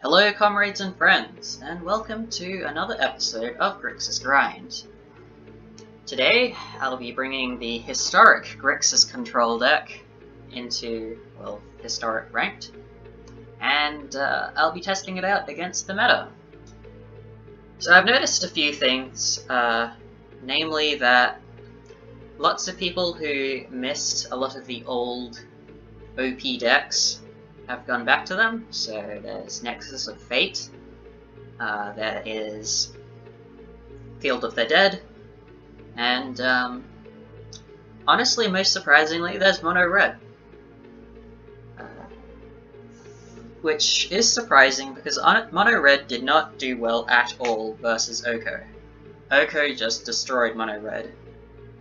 Hello comrades and friends, and welcome to another episode of Grixis Grind. Today, I'll be bringing the historic Grixis control deck into, well, historic ranked, and I'll be testing it out against the meta. So I've noticed a few things, namely that lots of people who missed a lot of the old OP decks have gone back to them. So there's Nexus of Fate, there is Field of the Dead, and honestly, most surprisingly, there's Mono Red. Which is surprising because Mono Red did not do well at all versus Oko. Oko just destroyed Mono Red.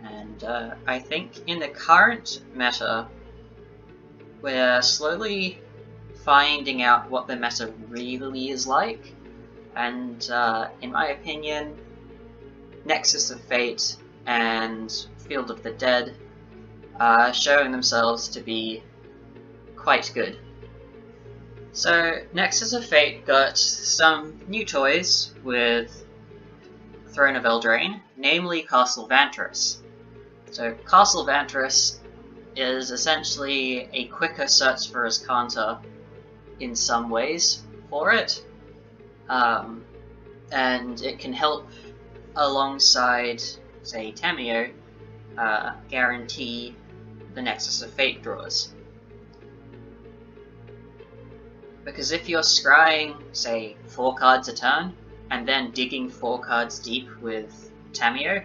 And I think in the current meta, we're slowly finding out what the meta really is like. And in my opinion, Nexus of Fate and Field of the Dead are showing themselves to be quite good. So, Nexus of Fate got some new toys with Throne of Eldraine, namely Castle Vantress. So, Castle Vantress is essentially a quicker search for Azcanta in some ways for it, and it can help alongside, say, Tamiyo, guarantee the Nexus of Fate draws. Because if you're scrying, say, 4 cards a turn, and then digging 4 cards deep with Tamiyo,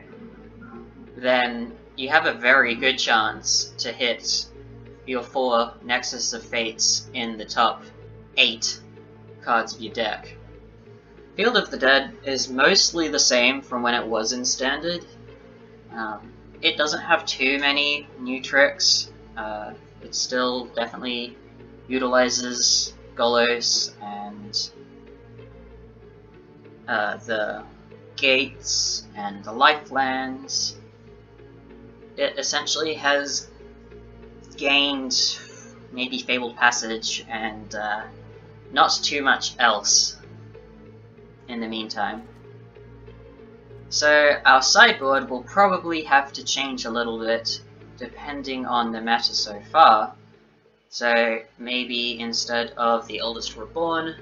then you have a very good chance to hit your 4 Nexus of Fates in the top 8 cards of your deck. Field of the Dead is mostly the same from when it was in Standard. It doesn't have too many new tricks. It still definitely utilizes Golos and the gates and the lifelands. It essentially has gained maybe Fabled Passage and not too much else in the meantime. So our sideboard will probably have to change a little bit depending on the meta so far. So maybe instead of the Eldest Reborn,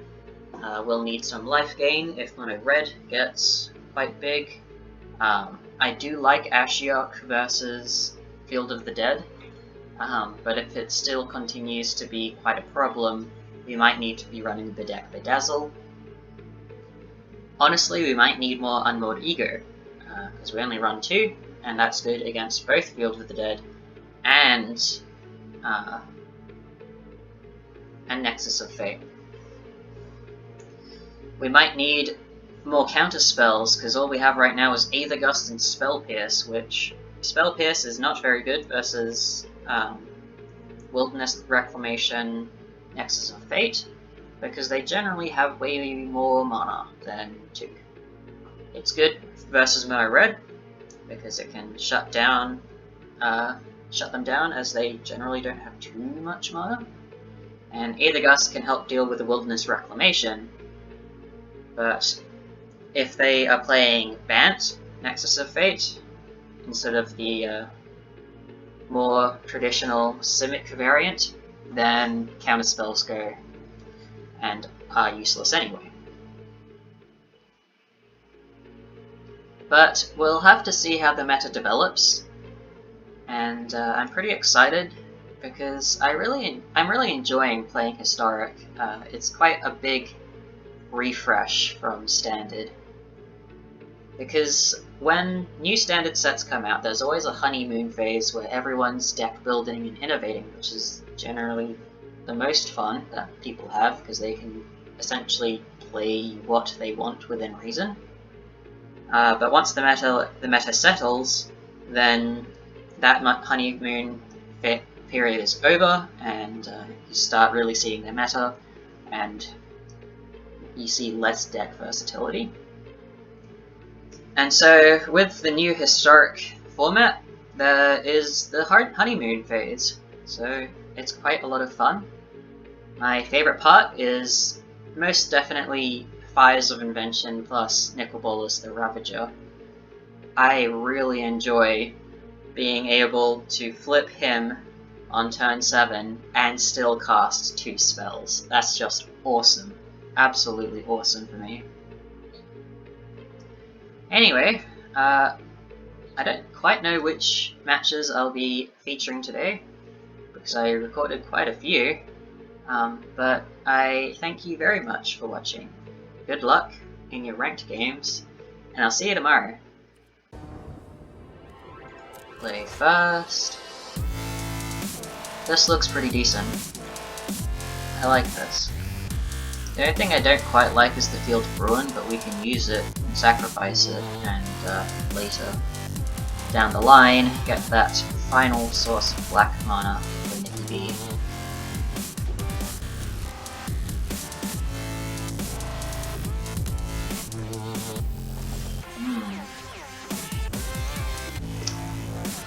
we'll need some life gain if Mono Red gets quite big. I do like Ashiok versus Field of the Dead, but if it still continues to be quite a problem, we might need to be running the deck Bedazzle. Honestly, we might need more Unmoored Ego, because we only run 2, and that's good against both Field of the Dead and Nexus of Fate. We might need more counter spells, because all we have right now is Aether Gust and Spell Pierce, which Spell Pierce is not very good versus Wilderness Reclamation, Nexus of Fate, because they generally have way more mana than 2. It's good versus Mono Red, because it can shut them down as they generally don't have too much mana. And Aether Gust can help deal with the Wilderness Reclamation, but if they are playing Bant, Nexus of Fate, instead of the more traditional Simic variant, then counterspells go and are useless anyway. But we'll have to see how the meta develops, and I'm pretty excited because I'm really enjoying playing Historic. It's quite a big refresh from Standard, because when new Standard sets come out, there's always a honeymoon phase where everyone's deck building and innovating, which is generally the most fun that people have, because they can essentially play what they want within reason. But once the meta settles, then that honeymoon period is over, and you start really seeing the meta, and you see less deck versatility. And so, with the new Historic format, there is the honeymoon phase, so it's quite a lot of fun. My favourite part is most definitely Fires of Invention plus Nicol Bolas the Ravager. I really enjoy being able to flip him on turn 7 and still cast 2 spells. That's just awesome. Absolutely awesome for me. Anyway, I don't quite know which matches I'll be featuring today, because I recorded quite a few, but I thank you very much for watching. Good luck in your ranked games, and I'll see you tomorrow. Play first. This looks pretty decent. I like this. The only thing I don't quite like is the Field of Ruin, but we can use it and sacrifice it, and later down the line get that final source of black mana for Nikki B.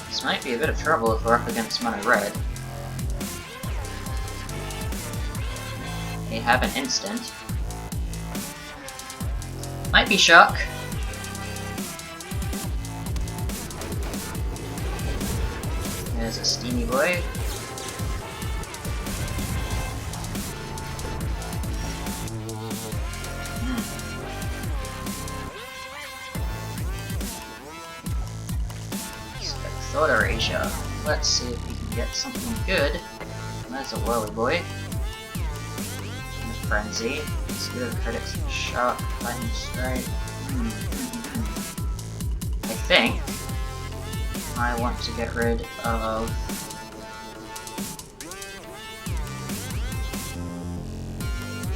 This might be a bit of trouble if we're up against mono red. They have an instant. Might be shock. There's a Steamy Boy. Specthoda Erasure. Let's see if we can get something good. There's a Whirly Boy. Frenzy. Let's do a critics shock, lightning strike. I think I want to get rid of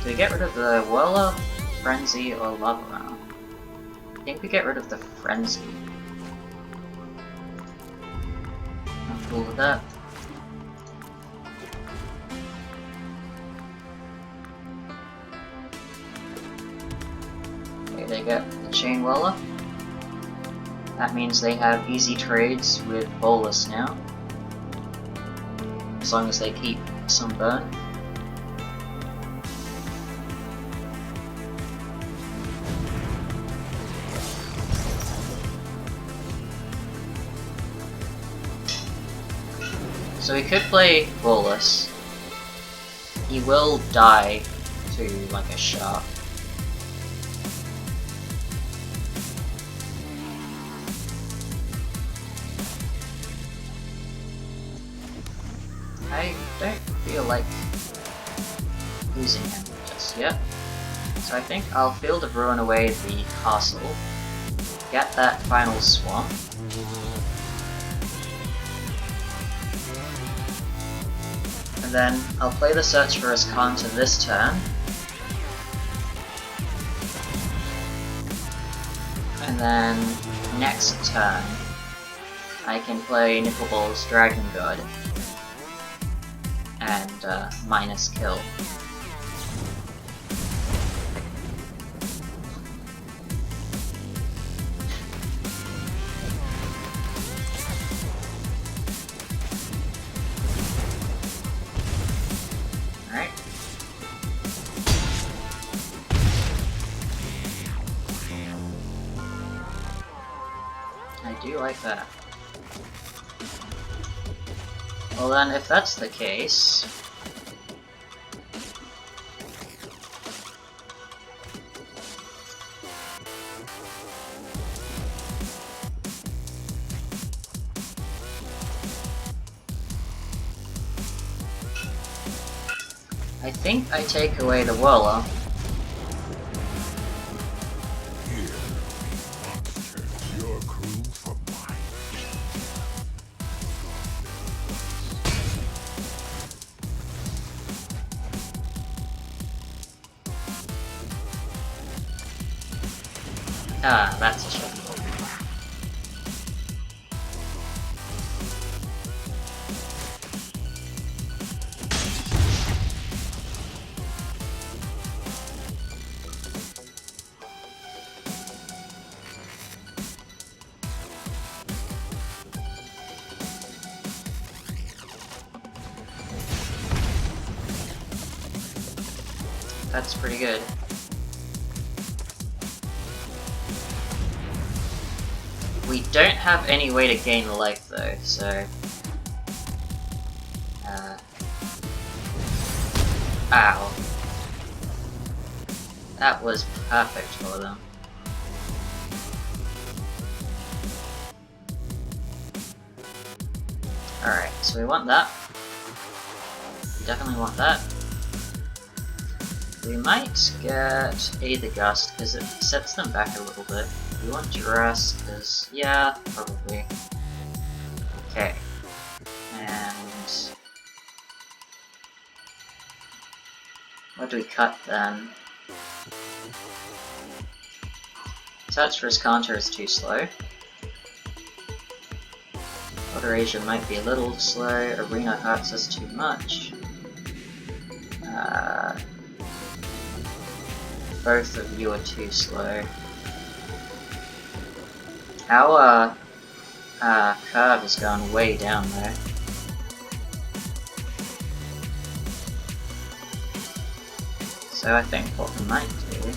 do we get rid of the Whirler, Frenzy, or Lava Round? I think we get rid of the Frenzy. I'm cool with that. They get the Chain Whirler. That means they have easy trades with Bolas now, as long as they keep some burn. So we could play Bolas. He will die to like a shark. I don't feel like losing him just yet, so I think I'll Field of Ruin away the castle, get that final swamp, and then I'll play the Search for Azcanta this turn, and then next turn I can play Nicol Bolas Dragon God and minus kill. Alright. I do like that. Well then, if that's the case, I think I take away the Whirler. Your crew for mine. Ah, that's a shame. That's pretty good. We don't have any way to gain life though, so... Ow. That was perfect for them. Alright, so we want that. We definitely want that. We might get Aether Gust, because it sets them back a little bit. We want Duress, because, yeah, probably. Okay. And... what do we cut then? Tetris Counter is too slow. Asia might be a little slow. Arena hurts us too much. Both of you are too slow. Our curve has gone way down there. So I think what we might do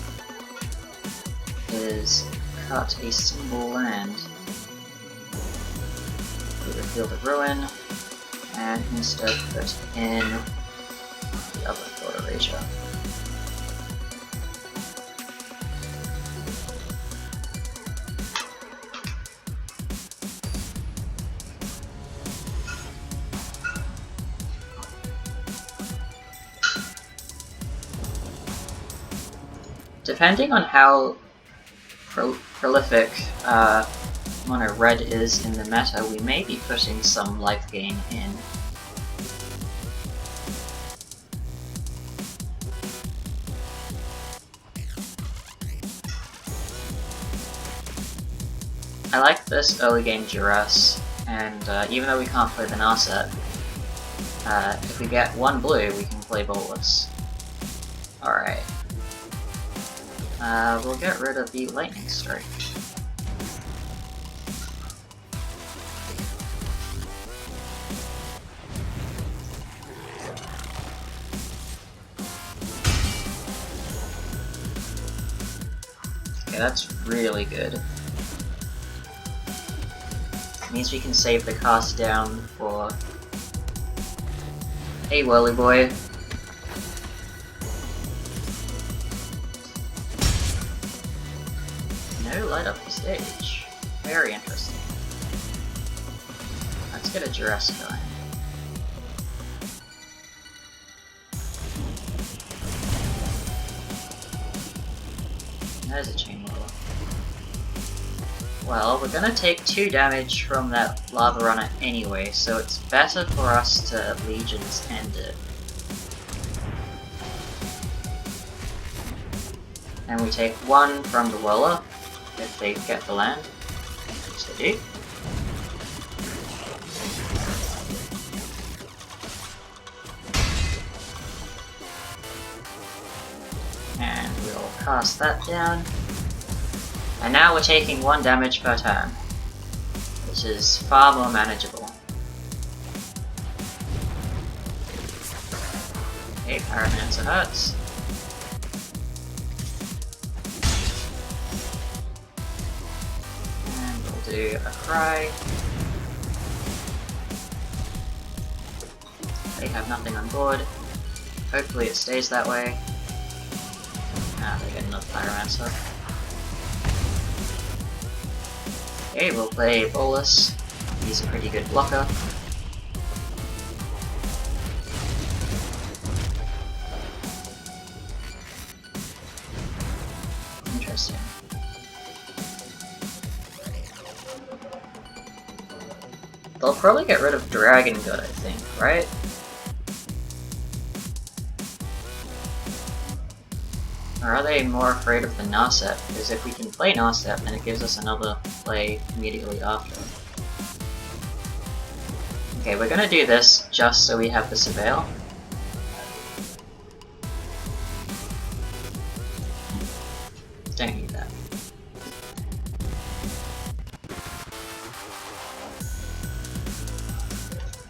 is cut a single land. The Field of Ruin, and instead put in the other Field of Asia. Depending on how prolific Mono Red is in the meta, we may be putting some life gain in. I like this early game Duress, and even though we can't play the Narset, if we get one blue, we can play Bolus. Alright. We'll get rid of the Lightning Strike. Okay, that's really good. Means we can save the cost down for a Whirly Boy. No light up the stage. Very interesting. Let's get a Duress going. There's a Chain Whirler. Well, we're gonna take 2 damage from that Lava Runner anyway, so it's better for us to Legions end it. And we take 1 from the Whirler, if they get the land, which they do. And we'll cast that down. And now we're taking 1 damage per turn, which is far more manageable. Okay, Pyromancer hurts. And we'll do a Cry. They have nothing on board. Hopefully it stays that way. Ah, they get another Pyromancer. Okay, we'll play Bolus. He's a pretty good blocker. Interesting. They'll probably get rid of Dragon God, I think, right? Or are they more afraid of the Narset? Because if we can play Narset, then it gives us another play immediately after. Okay, we're gonna do this just so we have the Surveil. Don't need that.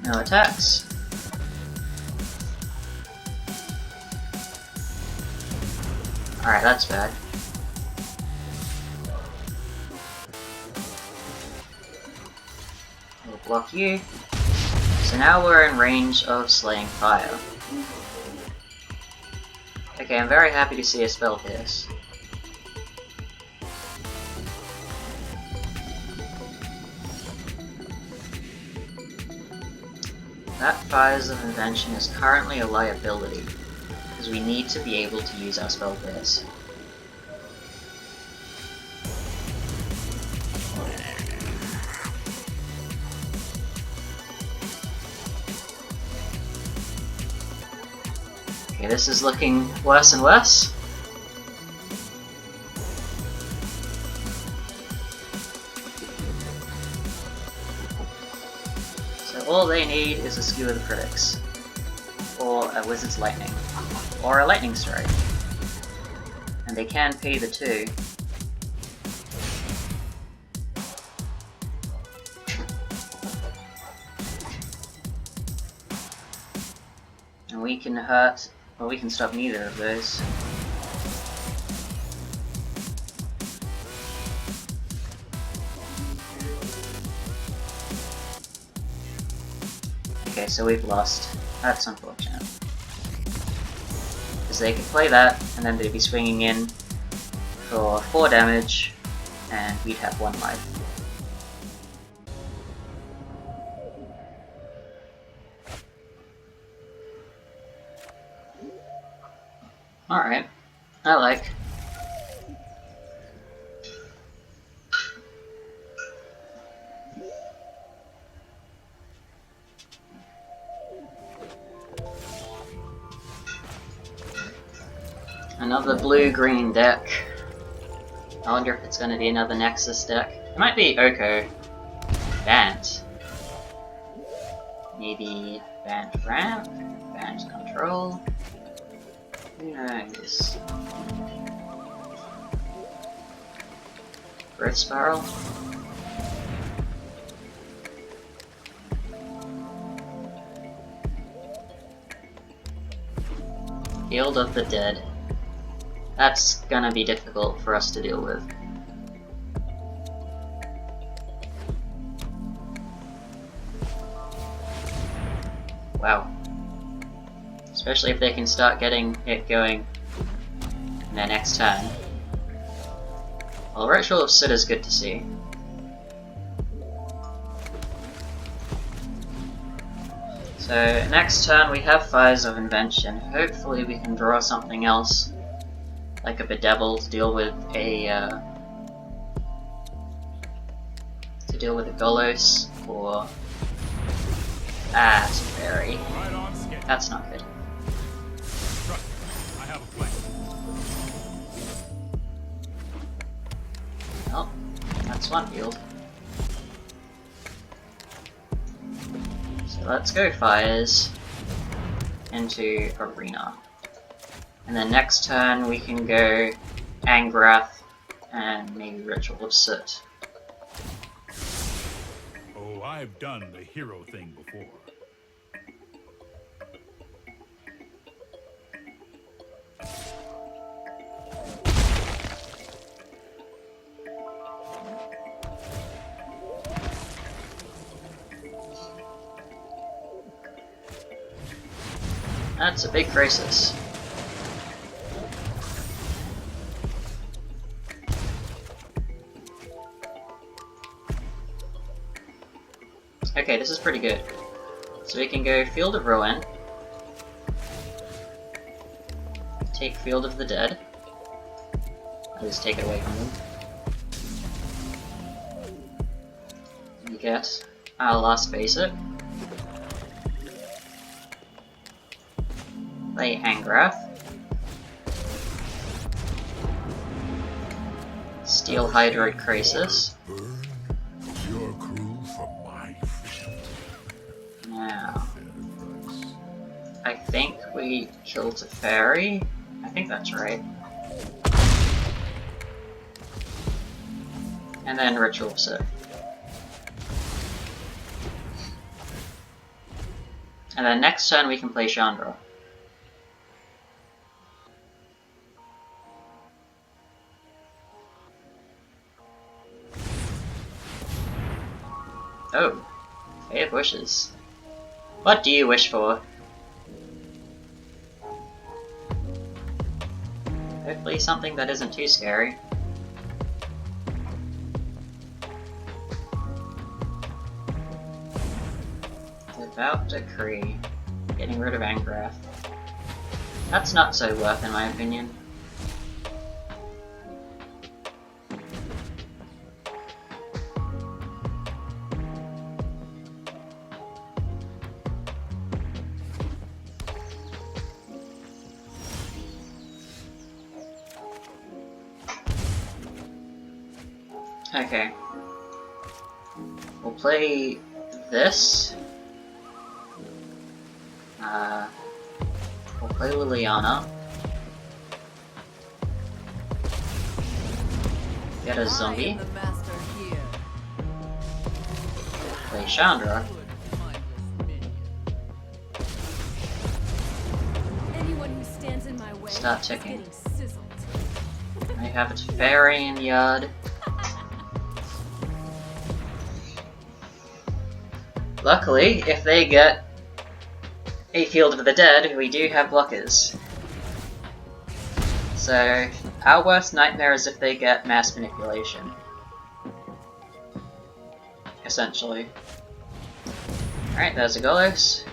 No attacks. Alright, that's bad. We'll block you. So now we're in range of slaying fire. Okay, I'm very happy to see a spell pierce. That Fires of Invention is currently a liability, because we need to be able to use our spell pierce. Okay, this is looking worse and worse. So all they need is a Skewer the Critics, or a Wizard's Lightning, or a Lightning Strike. And they can pay the 2. And we can hurt, well, we can stop neither of those. Okay, so we've lost. That's unfortunate. Because they could play that, and then they'd be swinging in for 4 damage, and we'd have 1 life. Alright, I like. Another blue-green deck. I wonder if it's going to be another Nexus deck. It might be Oko. Bant. Maybe Bant Ramp? Bant Control? Who knows? Growth Spiral? Field of the Dead. That's gonna be difficult for us to deal with. Wow. Especially if they can start getting it going in their next turn. Well, Ritual of Soot is good to see. So next turn we have Fires of Invention. Hopefully we can draw something else, like a Bedevil to deal with a Golos, or Teferi. That's not good. I have a plan. Well, that's one field. So let's go Fires into Arena. And then next turn we can go Angrath and maybe Ritual of Soot. Oh, I've done the hero thing before. That's a big crisis. Okay, this is pretty good. So we can go Field of Ruin, take Field of the Dead, I'll just take it away from them. We get our last basic. Play Angrath. Steel Hydroid Crisis. Burn your crew from my field. Now, I think we kill Teferi. I think that's right. And then Ritual of Soot. And then next turn we can play Chandra. wishes. What do you wish for? Hopefully something that isn't too scary. Devout Decree. Getting rid of Angrath. That's not so worth in my opinion. Okay. We'll play this. We'll play Liliana. Get a zombie. Play Chandra. Start ticking. I have a fairy in the yard. Luckily, if they get a Field of the Dead, we do have blockers. So, our worst nightmare is if they get Mass Manipulation. Essentially. Alright, there's a Golos.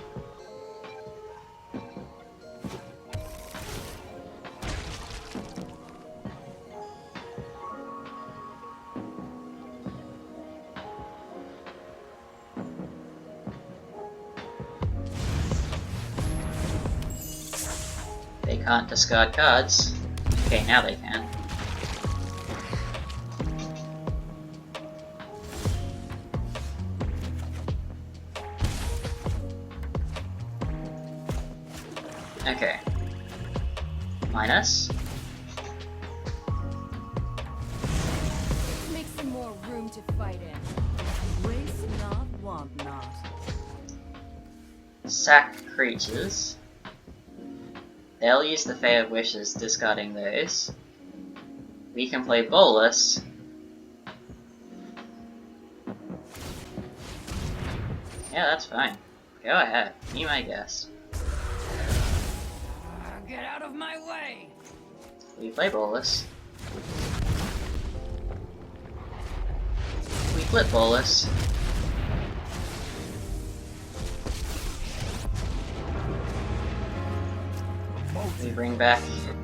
They can't discard cards. Okay, now they can. Okay. Minus. Make some more room to fight in. Waste not, want not. Sack creatures. They'll use the Fae of Wishes, discarding those. We can play Bolus. Yeah, that's fine. Go ahead, be my guest. Get out of my way! We play Bolus. We flip Bolus. We bring back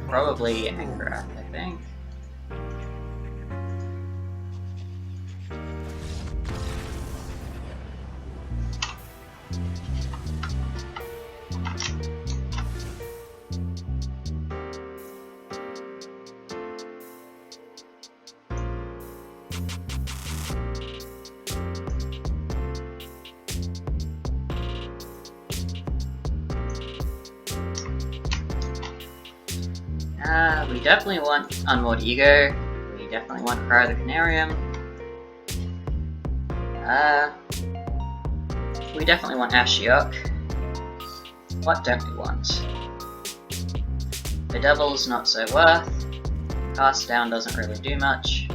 probably Angrath, I think. We definitely want Unmoored Ego. We definitely want Cry of the Canarium. We definitely want Ashiok. What don't we want? The Devil's not so worth. Cast Down doesn't really do much.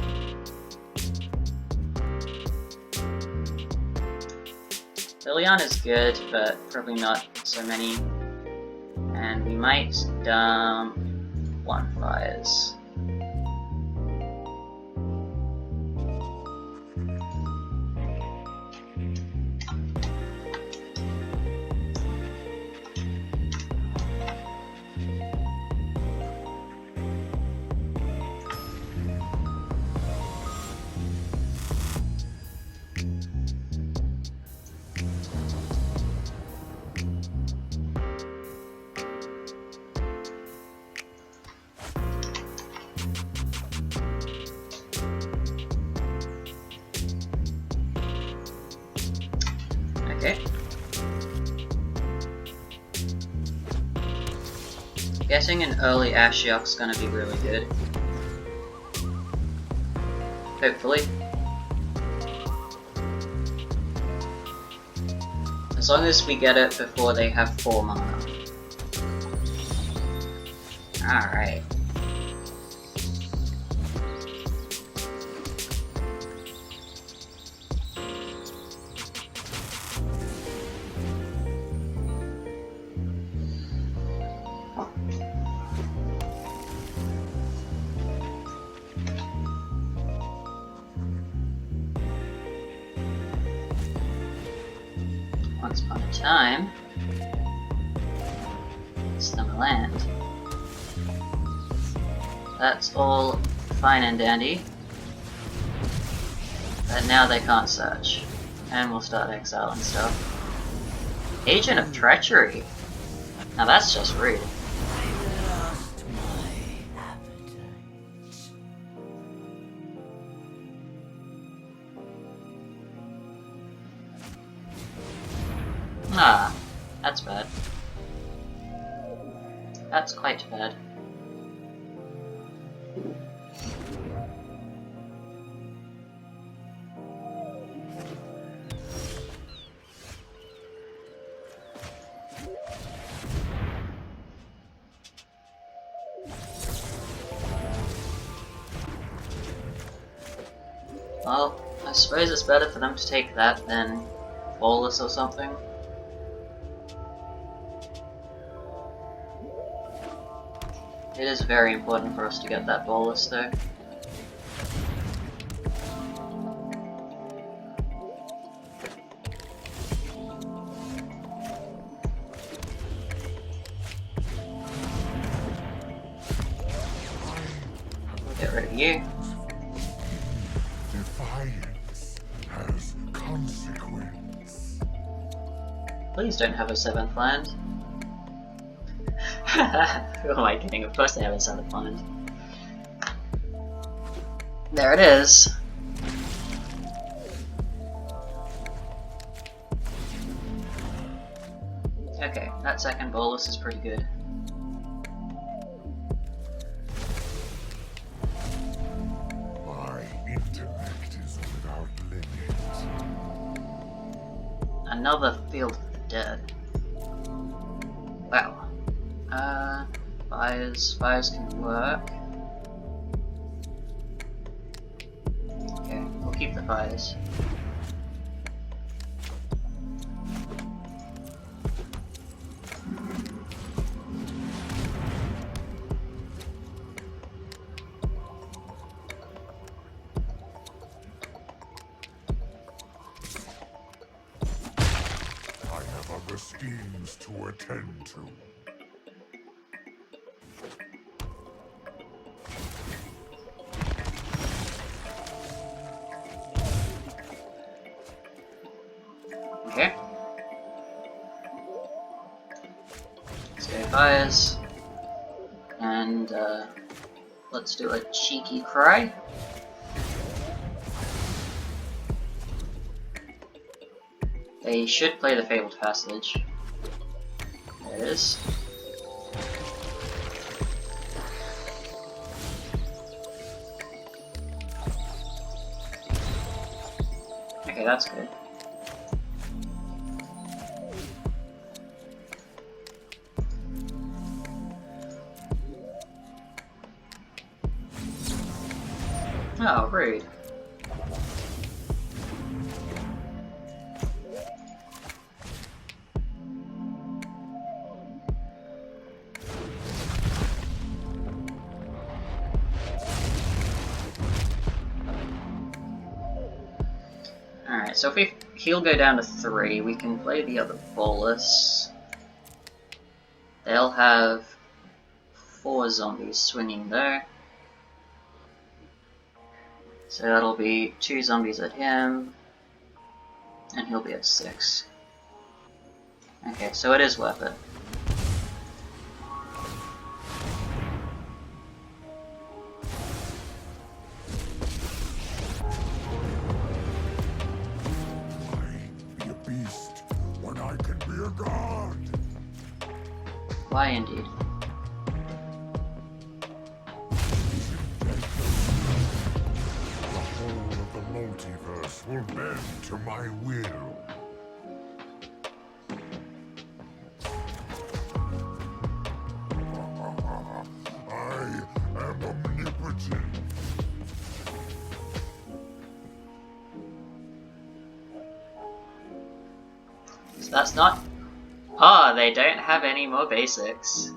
Liliana's good, but probably not so many. And we might dump One Fires. Okay. Getting an early Ashiok's gonna be really good. Hopefully. As long as we get it before they have 4 mana. Alright. time, it's the land. That's all fine and dandy. But now they can't search. And we'll start exiling stuff. Agent of Treachery? Now that's just rude. Ah, that's bad. That's quite bad. Well, I suppose it's better for them to take that than Bolus or something. It is very important for us to get that Bolus though. Get rid of you. Defiance has consequence. Please don't have a 7th land. Who am I kidding? Of course they have a 7th land. There it is. Okay, that second Bolus is pretty good. My intellect is without limit. Another Field of the Dead. Wow. Fires can work. Okay, we'll keep the fires. I have other schemes to attend to. Okay. Let's go fires. And let's do a cheeky cry. They should play the Fabled Passage. There it is. Okay, that's good. Oh, rude. Alright, so if he'll go down to 3, we can play the other Bolus. They'll have 4 zombies swinging there. So that'll be 2 zombies at him, and he'll be at 6. Okay, so it is worth it. Why be a beast when I can be a god? Why indeed? The whole of the multiverse will bend to my will. I am omnipotent. So that's not... Oh, they don't have any more basics.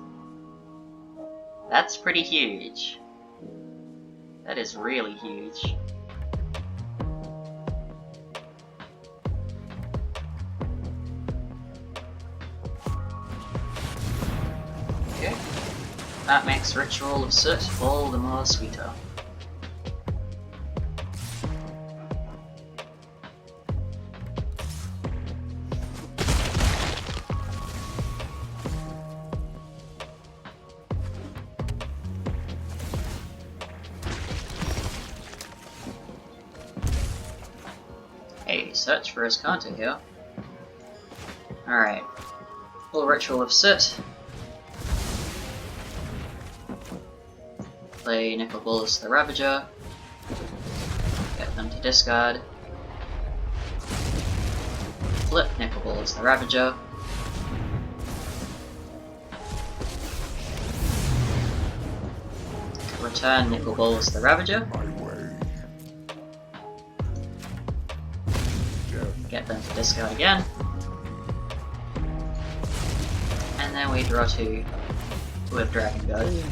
That's pretty huge. That is really huge. That makes Ritual of Soot all the more sweeter. Hey, search for his counter here. Alright. Full Ritual of Soot. Play Nicol Bolas the Ravager. Get them to discard. Flip Nicol Bolas the Ravager. Return Nicol Bolas the Ravager. My way. Get them to discard again. And then we draw 2 with Dragon Guard.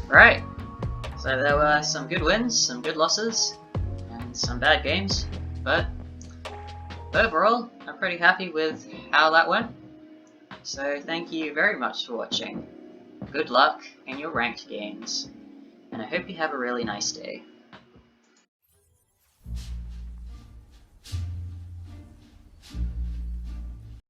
Right, so there were some good wins, some good losses, and some bad games, but overall, I'm pretty happy with how that went. So thank you very much for watching. Good luck in your ranked games, and I hope you have a really nice day.